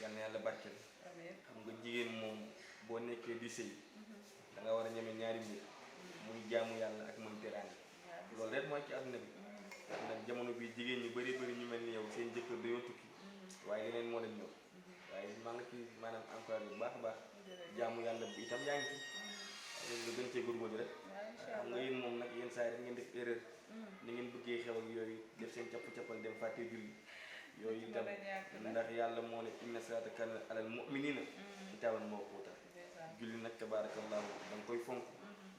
yal na yàlla barkeel xam nga jigéen moom boo nekkee di sëy da nga war a ñeme ñaari mbir muy jaamu yàlla ak muy teraanga loolu rek mooy ci àdduna bi ndax nag jamono bi jigéen ñi bëri ñu mel ni yow seen jëkkër dañoo tukki waaye yeneen moo leen ñëw waaye maa ngi ci maanaam encouragé bu baax a baax jaamu yàlla bi itam yaa ngi ci nga gën cee góorgóorlu rek xam nga yéen moom nag yenn saa yi rek ngeen def erreur ni ngeen bëggee xew ak yooyu def seen capp-cappal dem fàtte julli yooyu itam ndax yàlla moo ne inna salaata kaanat alal mu'miniina kitaaban mawquuta julli nag tabaarakallaahu da nga koy fonk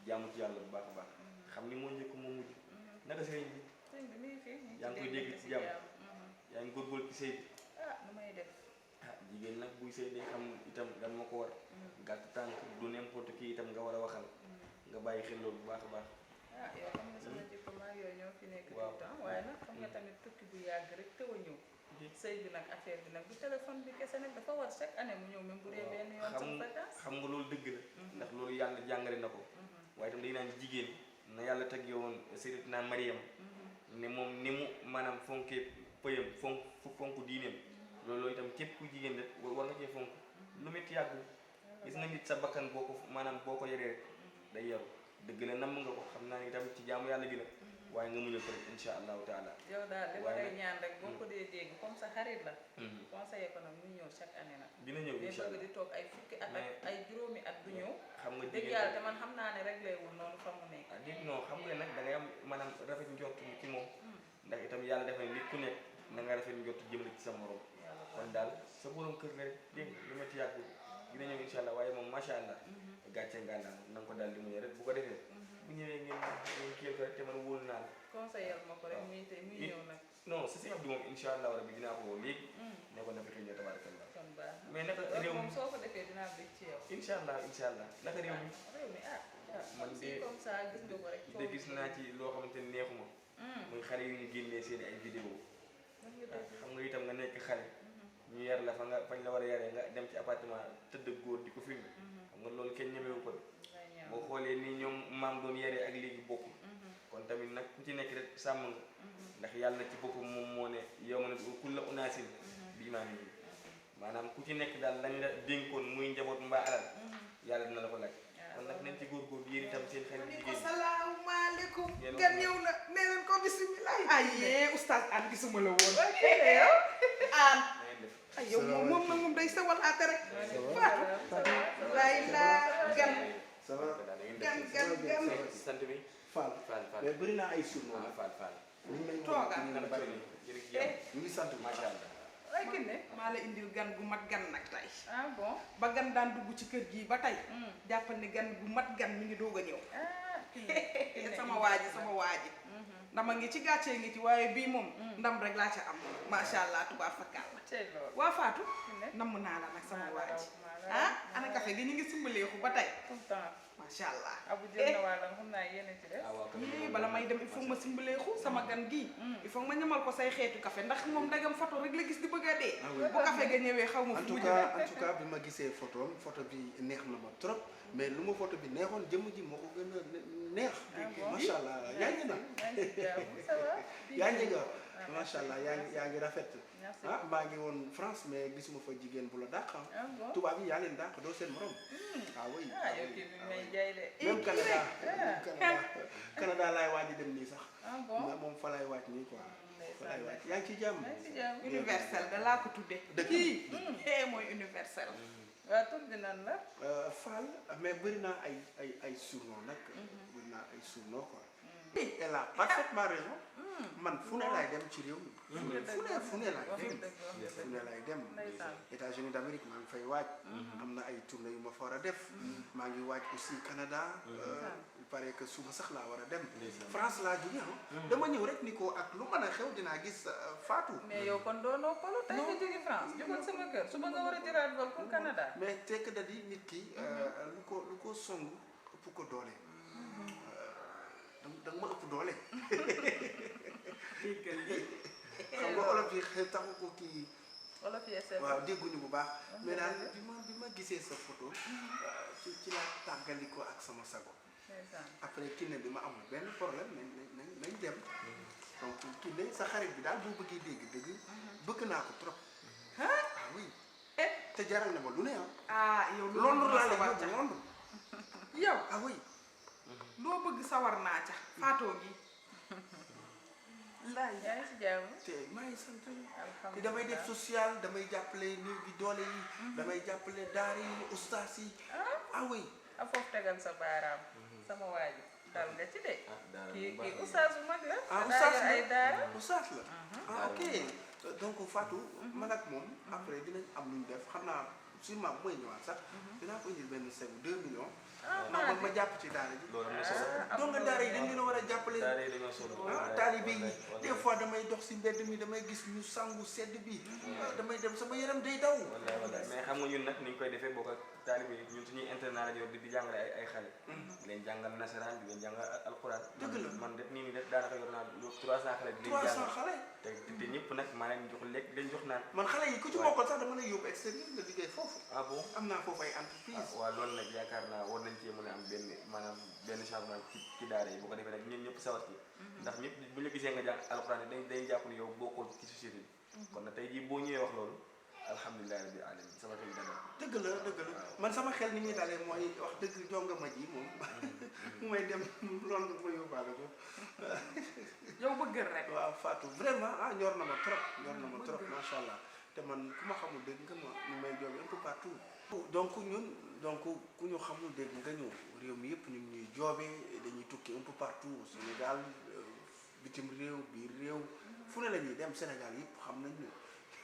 jaamu ci yàlla bu baax a baax xam ni moo njëkk moo mujj naka sëriñ bi yaa ngi koy dégg ci jàmm yaa ngi góorgóorlu ci sëy bi jigéen nag buy sëy day xam itam lan moo ko war gàtt tànk du n'importe qui itam nga war a waxal nga bàyyi xel loolu bu baax a baax yow xam nga sama jikko maa yooyu ñoo fi nekk tout temps waaye nag xam nga tamit tukki bu yàgg rek te a ñëw sëy bi nag affaire bi nag bu téléphone bi kese nag dafa war chaque année mu ñëw même bu dee benn yoon sama vacance xam nga loolu dëgg la ndax loolu yàlla jàngale na ko waaye itam dañu naan jigéen na yàlla teg yowoon Sayyidatina Mariam ne moom ni mu maanaam fonkee pëyam fonk diineem loolu itam képp ku jigéen rek war nga cee fonk lu métti yàggul gis nga nit sa bakkan boo ko maanaam boo ko yoree rek day yaru dëgg la namm nga ko xam naa ni tamit ci jaamu yàlla gi la waaye nga muñal ko rek insha allahu taala yow daal li ma lay ñaan rek boo ko dee dégg comme sa xarit la conseillé ko nag mu ñëw chaque année nag dina ñëw insha allah mais bëgg di toog ay fukki at ak ay juróomi at du ñëw xam nga dëgg yàlla te man xam naa ne rek lay wul noonu fa mu nekk nit non xam nga nag da ngay am maanaam rafet njort ci moom ndax itam yàlla def na nit ku nekk na nga rafet njort jëmale ci sa morom kon daal sa borom kër la rek dégg lu ma ci yàggul dina ñëw insha allah waaye moom macha allah gàcce ngànnaam na nga ko daal di muñe rek bu ko defee bu ñëwee ngeen kiyal ko rek te man wóolu naa la conseiller ma ko rek muy tey muy ñëw nag non si sëñ Abdou moom insha allah rabbi dinaa ko woo léegi ne ko naka xëy tabarakallah kon baax mais naka réew mi moom soo ko defee dinaa bëgg ci yow insha allah naka réew mi man de comme ça gis nga ko rek de gis naa ci loo xamante ni neexuma muy xale yu ñu génnee seen ay vidéo xam nga itam nga nekk xale ñu yar la fañ la war a yaree nga dem ci appartement tëdd góor di ko filmé xam nga loolu kenn ñemewu ko de boo xoolee ni ñoom maam doon yaree ak léegi bokkul kon tamit nag ku ci nekk rek sàmm nga ndax yàlla ci boppam moom moo ne yow ma ne kulla unaasin bi imaamihim maanaam ku ci nekk daal lañ la dénkoon muy njaboot mbaa alal yàlla dina la ko laaj kon nag nañ ci góorgóorlu yéen itam seen xel jigéen ñi salaamaaleykum gan ñëw na nee leen ko bisimilah ayee oustaz an gisuma la woon an ay yow moom nag moom day sawalaate rek Fatou lay la gan gan sant bi Fall mais bëri naa ay sur moom Fall ñu may toogal ñu ngi sant macha allah ay kinne maa la indil gan gu mat gan nag tey ah bon ba gan daan dugg ci kër gii ba tey jàppal ni gan gu mat gan mi ngi doog a ñëw sama waaji ndama ngi ci gàccee ngi ci waaye bii moom ndam rek laa ca am macha allah tubaar fakkaal la waa Fatou namm naa la nag sama waaji ah ana café gi ñu ngi sumbaleexu ba tey macha allah abu jël na wàllam xam naa yéen ci def bala may dem il faut ma simbaleexu sama gan gii il faut ma ñamal ko say xeetu café ndax moom ndagam photo rek la gis di bëgg a dee bu café ga ñëwee xaw ma fu mu en tout cas bi ma gisee photo bi neex na ma trop mais lu ma photo bi neexoon jëmm ji moo ko gën a neex macha allah yaa ngi na yaa ngi nga macha allah yaa ngi rafet ah maa ngi woon France mais gisuma fa jigéen bu la dàq tubaab yi yaa leen dàq doo seen morom oui même Canada laay waaj dem nii sax moom fa laay waaj nii quoi fa laay waaj yaa ngi ci jàmm universel da laa ko tudde kii mooy universel waaw tur bi nan la Fall mais bëri naa ay surnom nag bëri naa ay surnom quoi elle a parfaitement raison man fu ne laay dem ci réew mi fu ne laay dem États-Unis d'Amérique maa ngi fay waaj am na ay tournée yu ma fa war a def maa ngi waaj aussi Canada il paraît que suba sax laa war a dem France laa jóge dama ñëw rek ni ko ak lu mën a xew dinaa gis Fatou mais yow kon doo noppalu tey nga jóge France jógal sama kër suba nga war a jëlaat vol pour Canada mais tekk da di nit ki lu ko song ëpp ko doole da nga ma ëpp doole xam nga olof yi taxu ko kii wala fii SN. waaw dégguñu bu baax mais daal bi ma gisee sa photo ci la tàggaliko ak sama sago après Kiné bi ma amul benn problème nañ dem donc Kiné sa xarit bi daal boo bëggee dégg bëgg naa ko trop ah oui te jaral na ma lu ne yow Londres laa la yóbbu Londres yow ah oui loo bëgg sawar naa ca faatoo gi yaa ngi si jàmm. te maa ngi sant te alhamdulilah damay def social damay jàppale néew gi doole yi damay jàppale daara yi ustaas yi ah oui a foofu tegal sa baaraam. sama waa ji dal nga ci de. daara bu kii baax kii oustaz bu mag la. oustaz daa yor ay daara. oustaz la ok donc Fatou man ak moom après dinañ am lu ñu def xam naa sûrement bu may ñëwaat sax dinaa ko indil benn segu 2 millions ma jàpp ci daara ji loolu am na solo. donc daara yi dañ leen a war a jàppale daara yi dañoo solo. taalibe yi des fois damay dox si mbedd mi damay gis ñu sangu sedd bi damay dem sama yaram day daw wallaay mais xam nga ñun nag ni ñu koy defee boo ko taalibe yi ñun suñuy internat la yor di jàngale ay xale di leen jàngal nasaraan di leen jàngal alxuraan dëgg la man def nii def daanaka yor naa 300 xale di leen 300 jàngal xale te ñëpp nag maa leen jox lekk leen jox naan man xale yi ku ci mokkal sax dama lay yóbbu extérieur nga liggéey foofu ah bon am naa foofu ay entreprise waaw loolu nag yaakaar naa war nañ cee mën a am benn changement ci daara yi bu ko defee nag ñun ñëpp sawar ci ndax ñëpp bu ñu gisee nga jàng alxuraan yi day jàpp ni yow bokkul ci société bi kon nag tey jii boo ñëwee wax loolu alhamdulilah rabbil alamin sama xel dana dëgg la man sama xel ni muy dalee mooy wax dëgg jongama ji moom mu may dem loolu ma yóbbaale ko yow bëggal rek waaw Fatou vraiment ñor na ma trop macha allah te man ku ma xamul dégg nga ma ñu may joobe un peu partout donc ku ñu xamul dégg nga ñëw réew mi yëpp ñu ngi ñuy joobe dañuy tukki un peu partout Sénégal bitim réew biir réew fu ne la ñuy dem Sénégal yëpp xam nañ ñu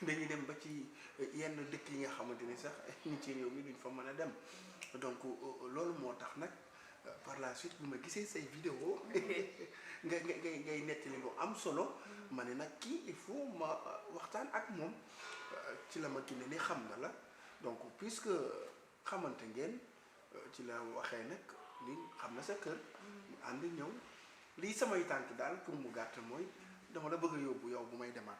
dañuy dem ba ci yenn dëkk yi nga xamante ni sax ñi ci réew mi duñ fa mën a dem donc loolu moo tax nag par la suite bi ma gisee say vidéo ngay nettali lu am solo ma ne nag kii il faut ma waxtaan ak moom ci la ma Kiné ni xam na la donc puisque xamante ngeen ci la waxee nag ni xam na sa kër ñu ànd ñëw lii samay tànk daal pour mu gàtt mooy dama la bëgg a yóbbu yow bu may demaat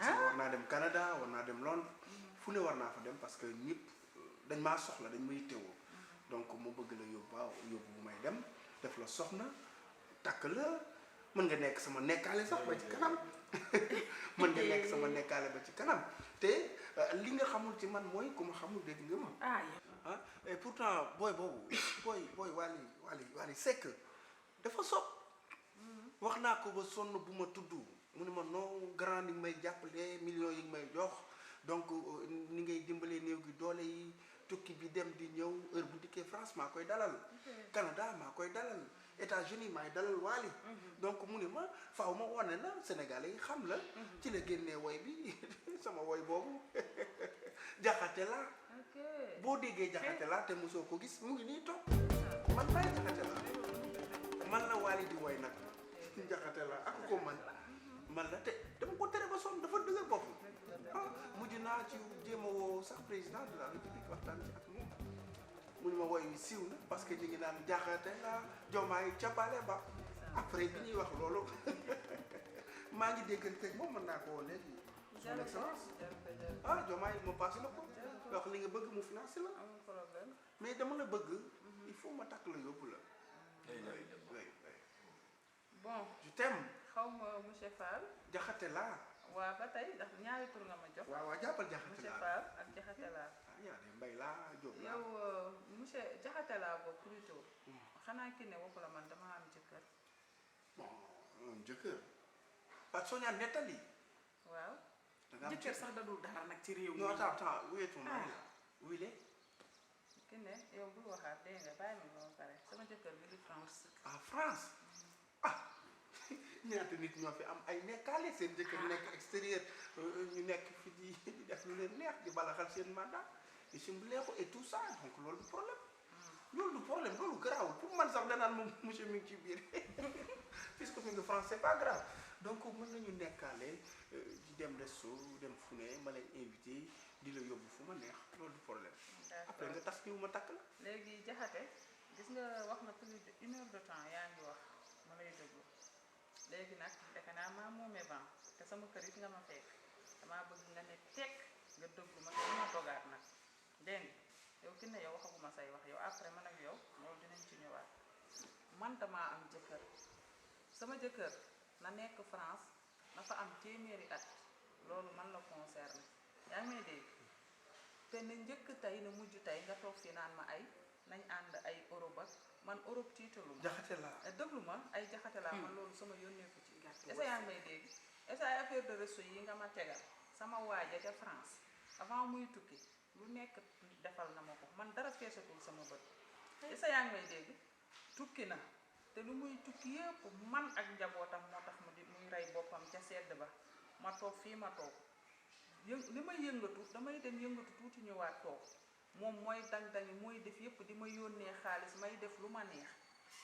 war naa dem Canada war naa dem Londres fu ne war naa fa dem parce que ñëpp dañ maa soxla dañ may teewoo donc mu bëgg la yóbbu bu may dem def la soxna takk la mën nga nekk sama nekkaale sax ba ci kanam mën nga nekk sama nekkaale ba ci kanam te li nga xamul ci man mooy ku ma xamul dégg nga ma et pourtant booy boobu booy Wally Seck dafa sob wax naa ko ba sonn bu ma tudd mu ne ma non grand ni may jàppale millions yi may jox donc ni ngay dimbalee néew gi doole yi tukki bi dem di ñëw heure bu dikkee France maa koy dalal Canada maa koy dalal États-Unis maay dalal Wally donc mu ne ma faaw ma wane na Sénégalais yi xam la ci la génnee woy bi sama woy boobu jaxate la boo déggee jaxate la te mosoo ko gis mu ngi nii toog man maay jaxate la man la Wally di woy nag jaxate la ak ko man la te dama ko tere ba sonn dafa dëgër bopp mujj naa ci jéem a woo sax président de la république waxtaan ci ak moom mu ne ma woy wi siiw na parce que ñu ngi naan jaxate la Diomaye capale ba après bi ñuy wax loolu maa ngi déggante moom mën naa ko woo léegi son excellence Diomaye ma passé la ko wax li nga bëgg mu financé la mais dama la bëgg il faut ma takk la yóbbu la bon je t'aime xaw ma monsieur Fall. jaxate laa. waaw ba tey ndax ñaari tur nga ma jox. waaw jàppal jaxate laa monsieur Fall ak jaxate laa. yaa de mbay laa jóg laa. yow monsieur jaxate laa boobu plutôt. xanaa Kiné waxu la man dama am jëkkër. bon jëkkër. parce que soo ñaan nettali. waaw. da nga am jëkkër sax da dul dara nag ci réew mi. non attends wéetu ma la. wile. Kiné yow bul waxaat dégg nga bàyyi ma ba pare sama jëkkër bi di France. ah France. ñaata nit ñoo fi am ay nekkaale seen jëkkër nekk extérieur ñu nekk fi di def lu leen neex di balaxal seen mandat di simbuleeku et tout ça donc loolu du problème loolu garaawul pour man sax danaan moom monsieur mi ngi ci biir puisque mi ngi France c'est pas grave donc mën nañu nekkaale di dem resto dem fu ne ma leen invité di la yóbbu fu ma neex loolu du problème après nga tas ñëw ma takk la léegi jaxate gis nga wax na plus de 1 heure de temps yaa ngi wax ma lay déglu léegi nag defe naa maa moomee ban te sama kër it nga ma fekk damaa bëgg nga ne tekk nga dëggu ma te ma dogaat nag dégg nga yow ki ne yow waxaguma say wax yow après man ak yow loolu dinañ ci ñëwaat man damaa am jëkkër sama jëkkër na nekk France na fa am téeméeri at loolu man la concerné yaa ngi may dégg te na njëkk tey na mujj tey nga toog fii naan ma ay nañ ànd ay Europe ak man Europe tiitalu ma jaxate la déglu ma ay jaxate laa man loolu sama yónneeku ci est-ce que yaa ngi may dégg est-ce que ay affaire de resto yi nga ma tegal sama waaja ca France avant muy tukki lu nekk defal na ma ko man dara feesatul sama bët est-ce que yaa ngi may dégg tukki na te lu muy tukki yëpp man ak njabootam moo tax mu di muy rey boppam ca sedd ba ma toog fii ma toog li may yëngatu damay dem yëngatu tuuti ñëwaat toog moom mooy dang-dangi mooy def yëpp di ma yónnee xaalis may def lu ma neex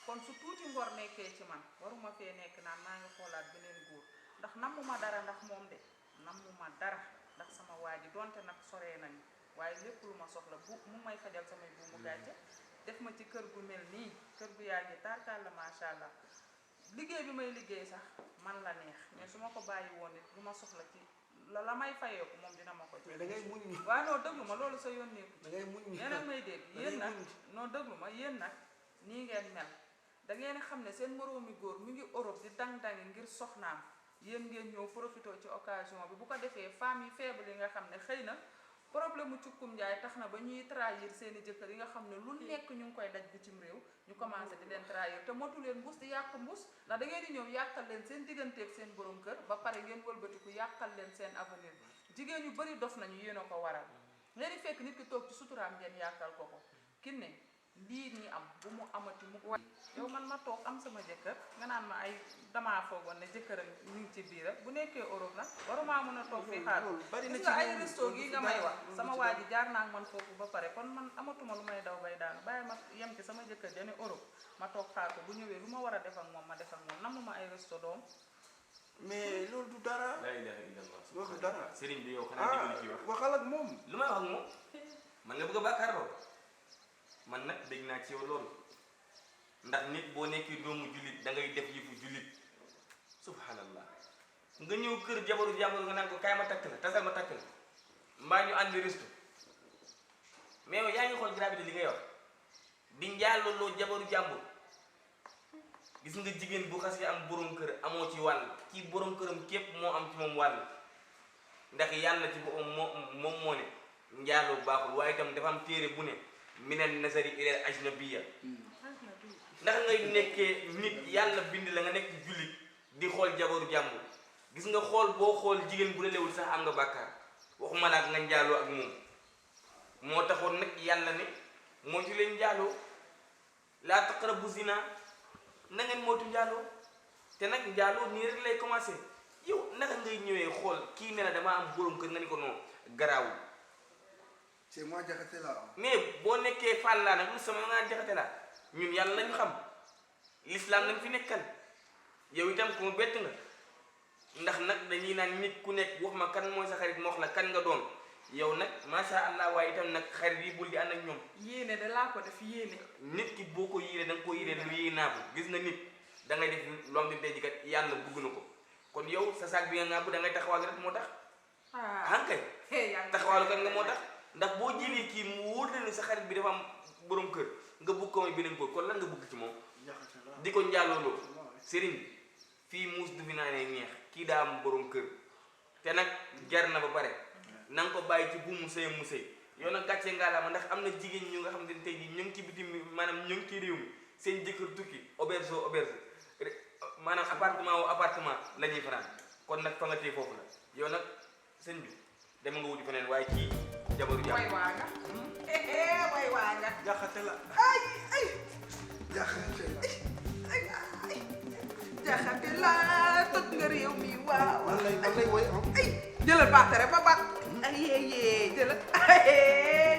kon su tuuti ngor nekkee ci man waruma fee nekk naan maa ngi xoolaat beneen góor ndax nammuma dara ndax moom de nammuma dara ndax sama waa ji donte nag soree nañu waaye lépp lu ma soxla bu mu may fajal samay buumu gàcce def ma ci kër gu mel nii kër gu yaa ngi tarkal la macha allah liggéey bi may liggéey sax man la neex mais su ma ko bàyyi woon it lu ma soxla ci la may fayeeku moom dina ma ko ci mais da ngay muñ ni waaw non dëglu ma loolu sa yónneeku da ngay muñ ni yéen ak may dégg yéen nag non dëglu ma yéen nag nii ngeen mel da ngeen xam ne seen moroomi góor mu ngi Europe di dang-dangi ngir soxnaam yéen ngeen ñëw profité ci occasion bi bu ko defee femmes yi faible yi nga xam ne xëy na problème mu cukkum njaay tax na ba ñuy trahir seeni jëkkër yi nga xam ne lu nekk ñu ngi koy daj bitim réew ñu commencé di leen trahir te motu leen mbus di yàq mbus ndax da ngeen di ñëw yàqal leen seen digganteeg seen borom kër ba pare ngeen wëlbatiku yàqal leen seen avenir jigéen yu bari dof nañu yéen a ko waral ngeen di fekk nit ki toog ci suturaam ngeen yàqal ko kin ne lii ñi am bu mu amati mu wa yow man ma toog am sama jëkkër nga naan ma ay damaa foogoon ne jëkkëram ñu ngi ci biir bu nekkee Europe nag warumaa mën a toog fii xaar gis nga ay resto gi nga may wax sama waa ji jaar naa man foofu ba pare kon man amatuma lu may daw bay daanu bàyyi ma yem ci sama jëkkër jane Europe ma toog xaar ko bu ñëwee lu ma war a def ak moom ma def ak moom namuma ay resto doom mais loolu du dara la ilaha illallah loolu du dara sëriñ bi yow xanaa déglu ci wax waxal ak moom lu may wax ak moom man nga bëgg a bàkkaarloo man nag dégg naa ci yow loolu ndax nit boo nekkee doomu jullit da ngay def yëfu jullit subhanallah nga ñëw kër jabaru jàmbur nga naan ko kaay ma takk la tasal ma takk la mbaa ñu àndi resto mais yow yaa ngi xool gravité li ngay wax di njaaloo jabaru jàmbur gis nga jigéen bu xasee am borom kër amoo ci wàll kii borom këram képp moo am ci moom wàll ndax yàlla ci boppam moom moo ne njaaloo baaxul waaye itam dafa am téere bu ne minal nasari ilal ajnabiyya ndax ngay nekkee nit yàlla bind la nga nekk jullit di xool jabaru jàmbur gis nga xool boo xool jigéen bu la lewul sax am nga bàkkaar waxuma la ak nga njaaloo ak moom moo taxoon nag yàlla ne moytu leen njaaloo laa taqrabu zina na ngeen moytu njaaloo te nag njaaloo nii rek lay commencé yow naka ngay ñëwee xool kii ne la damaa am borom kër nga ni ko non garaawul c'est moi jaxate la mais boo nekkee Fall laa nag lu sama nga jaxate la ñun yàlla lañu xam l'islam lañ fi nekkal yow itam ku ma bett nga ndax nag dañuy naan nit ku nekk wax ma kan mooy sa xarit ma wax la kan nga doon yow nag macha allah waaye itam nag xarit yi bul di ànd ak ñoom. yéene da laa ko def yéene. nit ki boo ko yéene da nga ko yéene lu yéene naa ko gis nga nit da ngay def lom di tey kat yàlla bugg na ko kon yow sa saag bi nga ngàbb da ngay taxawal rek moo tax. ah kay taxawaalu kat nga moo tax ndax boo jëlee kii mu wóor na ni sa xarit bi dafa am borom kër nga bugg ko may beneen góor kon lan nga bugg ci moom. di ko njaallooloo sëriñ bi fii muus du fi naanee neex kii daa am borom kër te nag jar na ba pare na nga ko bàyyi ci buumu sëyam mu sëy yow nag gàcce ngaalaama ndax am na jigéen ñu nga xam ne tey jii ñu ngi ci bitim maanaam ñu ngi ci réew mi seen jëkkër tukki auberge auberge maanaam appartement la ñuy fanaan kon nag fa nga téye foofu la yow nag sëñ bi dama nga wuti feneen waaye kii jabaru jàmm way waa nga way waa nga jaxate la ay jaxate la ay jaxate la toj nga réew mi waaw man lay woy ay jëlal baatere ba baat ay yee jëlal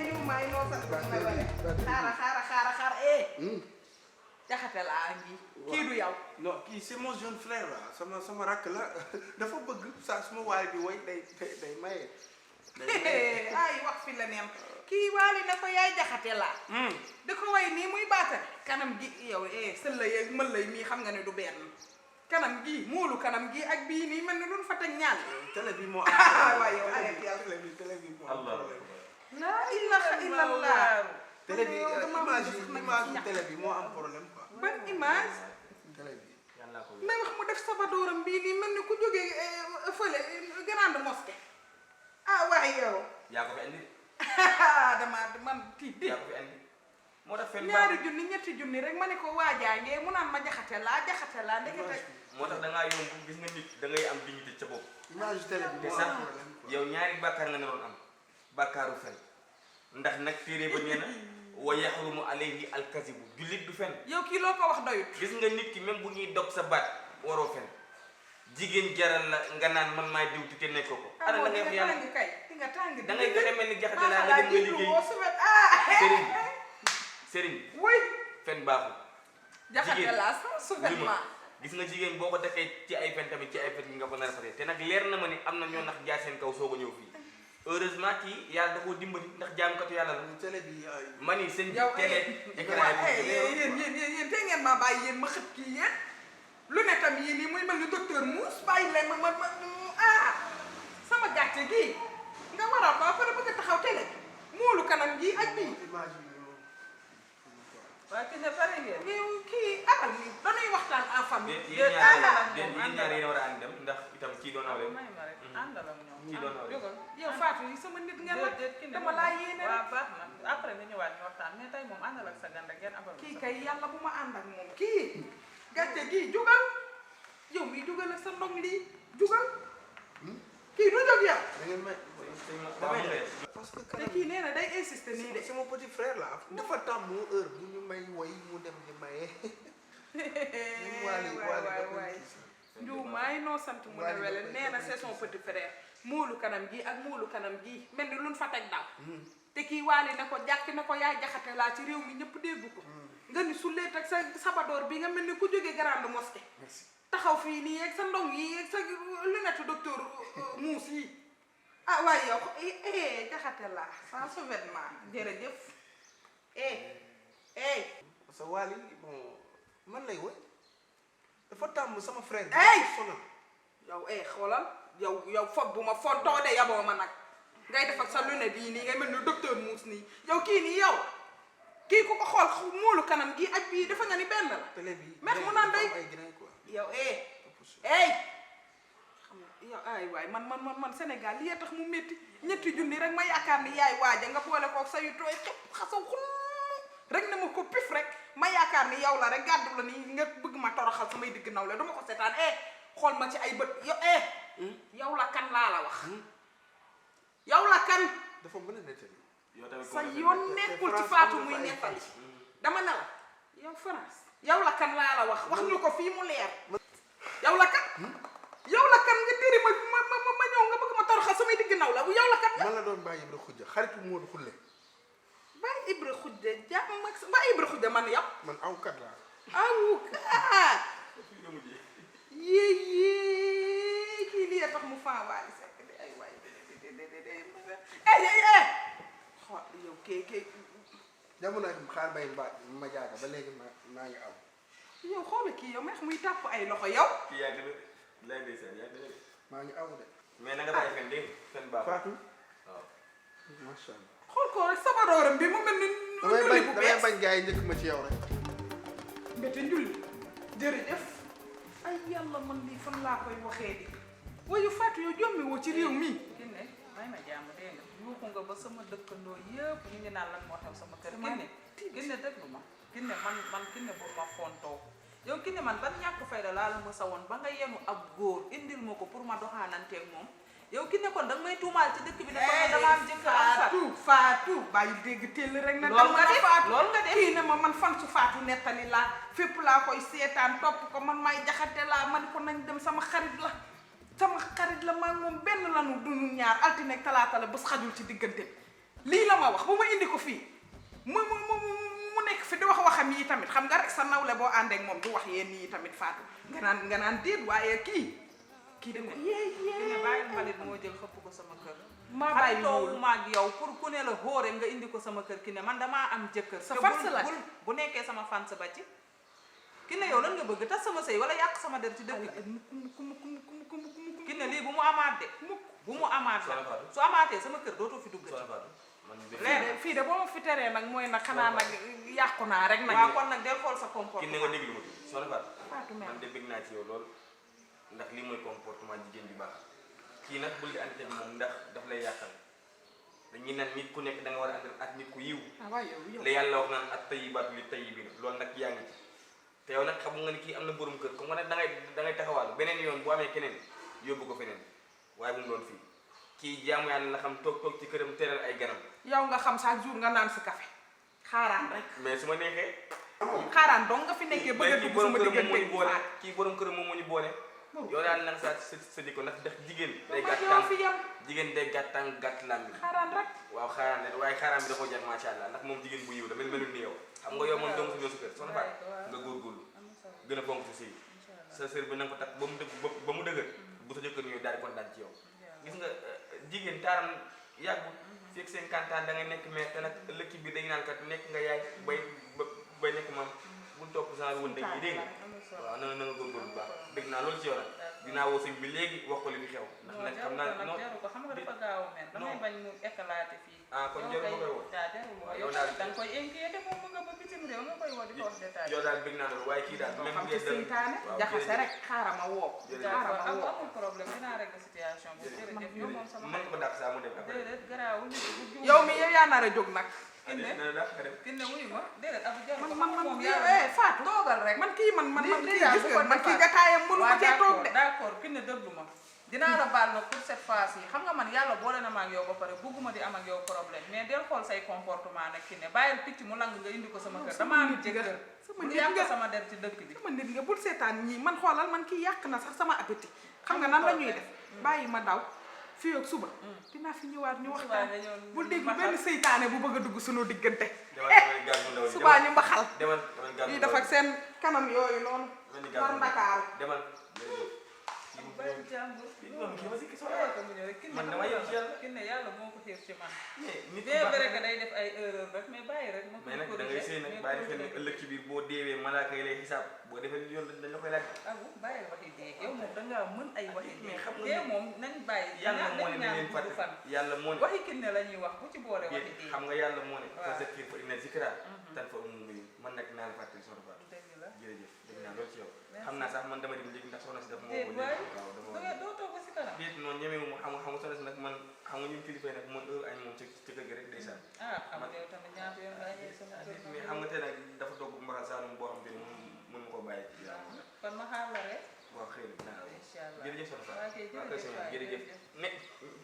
ñu may noo sax may wane xaara jaxate laa ngi kii du yow non kii c'est mon jeune frère la sama rakk la dafa bëgg saa suma waay bi woy day maye ay wax fi la neem kii waali ne ko yaay jaxate laa di ko way nii muy baatare kanam gi yow sël la yeeg mën lay mii xam nga ne du benn kanam gii muulu kanam gii ak bii nii mel ni lu fa teg ñaan télé bi moo am waaye yow arrêté yow télé bi moo am problème la ilaha illallah télé bi image télé bi moo am problème quoi ban image télé bi may wax mu def sabadooram bii nii mel ni ku jógee fële grande mosquée waaye yow yaa ko fi andi man tiit de yaa ko fi andi moo tax fen ñaari junni ñetti junni rek ma ne ko waajaangee mu naan ma jaxate laa ndekete moo tax da ngaa yomb gis nga nit da ngay am dignité ca bopp image télé bi te moo sax am problème quoi yow ñaari bàkkaar nga naroon am bàkkaaru fen ndax nag téere ba nee na wa yaxrumu alayhi alkazibu jullit du fen yow kii loo ko wax doyut gis nga nit ki même bu ñuy dog sa baat waroo fen jigéen jaral la nga naan man maay diw te nekkoo ko ana la ngay wax yàlla kay di nga tàng da ngay fexe mel ni jaxate laa nga dem nga liggéey sëriñ wuy fen baaxul jaxate laa sama souverain gis nga jigéen boo ko defee ci ay fen tamit ci ay fen nga ko nar a fate te nag leer na ma ni am na ñoo ndax jaar seen kaw soo ko ñëw fii heureusement kii yàlla da koo dimbali ndax jaamkatu yàlla la télé bi man yi seen yow télé écran yi yéen tey ngeen maa bàyyi yéen ma xët kii yéen lu ne tam yii nii muy mel ni docteur Mousse bàyyi leen ma sama gàcce gii nga war a ba pare bëgg a taxaw télé muulu kanam gii ak bii image bi waaye ki ne pare ngeen. yow kii alal ni dañuy waxtaan en famille yéen ñaar yéen a war a ànd dem ndax itam kii doon aw leen may ma rek àndal ak ñoom. kii doon aw leen jógal yow Fatou yi sama nit nga nag déedéet ki ne dama laa yéene rek waaw baax na après nga ñëwaat ñu waxtaan mais tey moom àndal ak sa gan rek ngeen abal kii kay yàlla bu ma ànd ak moom kii gàcce gii jugal yow miy jugal ak sa ndong lii jugal kii du jóg yow da ngeen may parce que te kii nee na day insister nii de c'est mon petit frère là dafa tàmm heure bu ñu may woy mu dem di maye waay njuumaay noo sant mu ne wele nee na c'est son petit frère muulu kanam gi ak muulu kanam gi mel ni luñ fa teg daw te kii waali ne ko jàkki ne ko yaay jaxate laa ci réew mi ñëpp dégg ko nga ni sulleet ak sa sabadoor bi nga mel ni ku jógee grande mosquée taxaw fii nii yeeg sa ndong yi yeeg sa lunette docteur Mousse yi waaye yow jaxate laa sans souverainement jërëjëf parce que Wally bon man lay woy dafa tàmm sama frère sonal yow xoolal yow foog bu ma fontoo de yaboo ma nag ngay def ak sa lunette yi nii ngay mel ni docteur Mousse nii yow kii nii yow kii ku ko xool muulu kanam gi ak bii dafa nga ni benn la télé bi mais mu naan day ay grain quoi yow xam nga yow ay waay man Sénégal li tax mu métti ñetti junni rek ma yaakaar ni yaay waaja nga boole kook sa yu tooy xëpp xasaw xul rek na ma ko pif rek ma yaakaar ni yow la rek gàddu la nii nga bëgg ma toroxal samay digg naw la dama ko seetaan xool ma ci ay bët yow la kan laa la wax yow la kan dafa mën a nettali sa yoon nekkul ci Fatou muy nettali dama ne la yow France yow la kan laa la wax ñu ko fii mu leer yow la kan yow la kan nga diri ma ñëw nga bëgg ma toroxal samay digg naw la yow la kan man la doon Baye Ibra Khoudia xaritu Modou Khoule Baye Ibra Khoudia jàmm mag Baye Ibra Khoudia man yow man awkat laa awkat yéey kii lii tax mu faa Wally Seck de ay waay xool yow kay jamono xaar bay ma jaaga ba léegi maa ngi aw yow xool kii yow meex muy tàpp ay loxo yow kii yaa gën a lay ndeysaan yaa gën a maa ngi aw de mais na nga bàyyi fen dégg fen baax Fatou waaw macha allah xool ko rek sama dooram bi mu mel ni damay bañ gars yi njëkk ma ci yow rek mbete njulli jërëjëf ay yàlla man lii fan laa koy waxee di wayu Fatou yow jommi woo ci réew mi ki ne may ma jàmm dégg nga yuuxu nga ba sama dëkkandoo yëpp ñu ngi naan lan moo xew sama kër Kiné déglu ma Kiné man Kiné bu ma fontoo yow Kiné man ban ñàkk fayda laa la mësa woon ba nga yenu ab góor indil ma ko pour ma doxaananteeg moom yow Kiné kon danga may tuumaal ci dëkk bi ne ko dama am jëkkër am Fatou bàyyi dégg teel rek na loolu nga def loolu nga def kii ne ma man fan su Fatou nettali laa fépp laa koy seetaan topp ko man may jaxate laa man ko nañ dem sama xarit la maa moom benn lanu duñu ñaar altine ak talaata la bés xajul ci diggante lii la ma wax bu ma indi ko fii mu nekk fi di wax waxam yi tamit xam nga rek sa nawle boo àndeek moom du wax yéen yi tamit Fatou nga naan déet waaye kii de ko Kiné bàyyi mbalit moo jël xëpp ko sama kër maa bàyyi toowu maag yow pour ku ne la xóore nga indi ko sama kër Kiné man damaa am jëkkër sa fans la bu nekkee sama fans ba ci ki ne yow lan nga bëgg tas sama sëy wala yàq sama der ci dëkk bi ki ne lii bu mu amaat de bu mu amaat su amaatee sama kër dootoo fi dugg leer fii de boo ma fi teree nag mooy nag xanaa nag yàqu naa rek nag waaw kon nag del xool sa ki comportement ne nga déglu ma soxna Fatou man de bëgg naa ci yow lool ndax lii mooy comportement jigéen bi baax kii nag bul di ànd ak moom ndax daf lay yàqal dañuy naan nit ku nekk da nga war a ànd ak nit ku yiw waaw yow la yàlla wax naan at tayyibaatu li tayyibiin loolu nag yaa ngi ci te yow nag xam nga ni kii am na borom kër comme nga ne da ngay taxawal beneen yoon bu amee keneen yóbbu ko feneen waaye bu mu doon fii kii jaamu yàlla la xam toog ci këram teral ay ganam yow nga xam chaque jour nga naan si café xaaraan rek mais su ma neexee xaaraan donc nga fi nekkee bëgg a dugg sama diggante kii borom këram moom moo ñu boole yow daal nag sa di ko ndax jigéen day gàtt yow tànk fi yem jigéen day gàtt tànk gàtt làmmi xaaraan rek waaw xaaraan ne waaye xaaraan bi dafa jar macha allah ndax moom jigéen bu yiw da melul ni yow xam nga yow moom dong si ñëw sa kër soxna Faat nga góorgóorlu gën a fonk si sëy sa sër bi na nga ko takk ba mu dëgër bu sa jëkkër ñëw daal di kontaan ci yow gis nga jigéen taaram yàggul fekk 50 ans da ngay nekk mère te nag lëkk bi dañu naan kat nekk nga yaay bay nekk moom buñ topp genre woon dañuy dégg waaw na nga góorgóorlu bu baax dégg naa loolu ci yow nag dinaa woo sëñ bi léegi wax ko li fi xew ndax nag xam naa non jaru ko xam nga dafa gaaw a mel damay bañ mu éclaté fii kon jarul ma koy woo yow daal da nga koy inquiété moom mu nga ba bitim réew nga koy woo di ko wax détail yow daal bëgg naa loolu waaye kii daal même xam ci seytaane jaxase rek xaaral ma woo amul problème dinaa régler situation bu jërëjëf yow moom sama mën ko dàq saa mu dem après déedéet garaawul yow mi yow yaa nar a jóg nag kinne wuyu ma déedéet abu jaru ko man moom Fatou toogal rek man kii déjà gis nga man kii jataayam mënu ma cee toog de d'accord kinne déglu ma dinaa la baal nag pour cette fois-ci xam nga man yàlla boole na ma ak yow ba pare bugguma di am ak yow problème mais del xool say comportement nag kinne bàyyil picc mu lang nga indi ko sama kër dama am jëkkër sama bu nit yàq nga sama der ci dëkk bi sama nit nga bul seetaan ñii man xoolal man kii yàq na sax sama appétit xam nga nan la ñuy def bàyyi ma daw fii ak suba dinaa fi ñëwaat ñu waxtaan bul dégg benn seytaane bu bëgg a dugg suñu diggante suba ñu mbaxal lii dafa ak seen kanam yooyu noonu war Ndakaaru demal man dama yow ci yàlla kinne yàlla moo ko xiir ci man nit bien vrai que day def ay erreur rek mais bàyyi rek ma mais nag da ngay sëy nag bàyyi xel ne ëllëg ci biir boo deewee malaaka yi lay xisaab boo defee yoon dañ la koy laaj abu bàyyi waxi dee yow moom dangaa mën ay waxi dee xam nga dee moom nañ bàyyi yàlla moo ne nañ leen gudd fan fàtte yàlla moo ne waxi kinne la ñuy wax bu ci boole waxi dee xam nga yàlla moo ne waaw fa zakkir fa inna zikra tanfa'u mu'minin man nag naa la fàttali soxna Fatou dëgg la jërëjëf dégg naa loolu ci yow xam naa sax man dama dem léegi ndax soxna si daf moo déet woo waay léegi waaw dama doo toog ba si kanam déet noonu ñemewu ma xam nga soxna si nag man xam nga ñun kilifa yi nag mooy heure añ moom ci kër gi rek ndeysaan ah xam nga yow tamit ñaata yoon nga añee sama kër mais xam nga tey nag dafa togg mbaxal saanum boo xam te ne mën ma koo bàyyi ci kon ma xaar la rek waaw xëy na naa incha allah jërëjëf soxna waa kay Fatou waaw kay soxna jërëjëf ne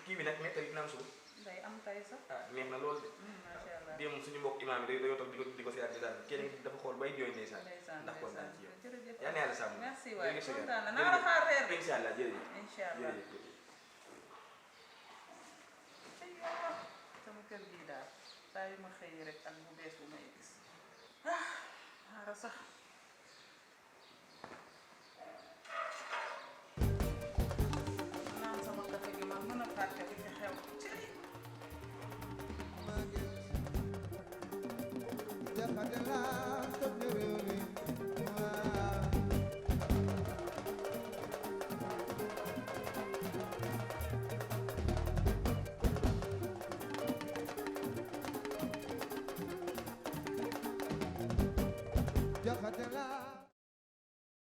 kii bi nag nettali dina am suuf day am tay sax ah neex na loolu de macha allah démb suñu mbokk imaam yi dañoo toog di ko seet daal kenn dafa xool bay jooy ndeysaan ndax kontaan ci yow jërëjëf yaa na yàlla sàmm merci waay jërëjëf kontaan na naa la xaar reer bi incha allah jërëjëf incha allah jërëjëf sama kër gii daal saa yu ma xëyee rek ak bu bees bu may gis ah xaaral sax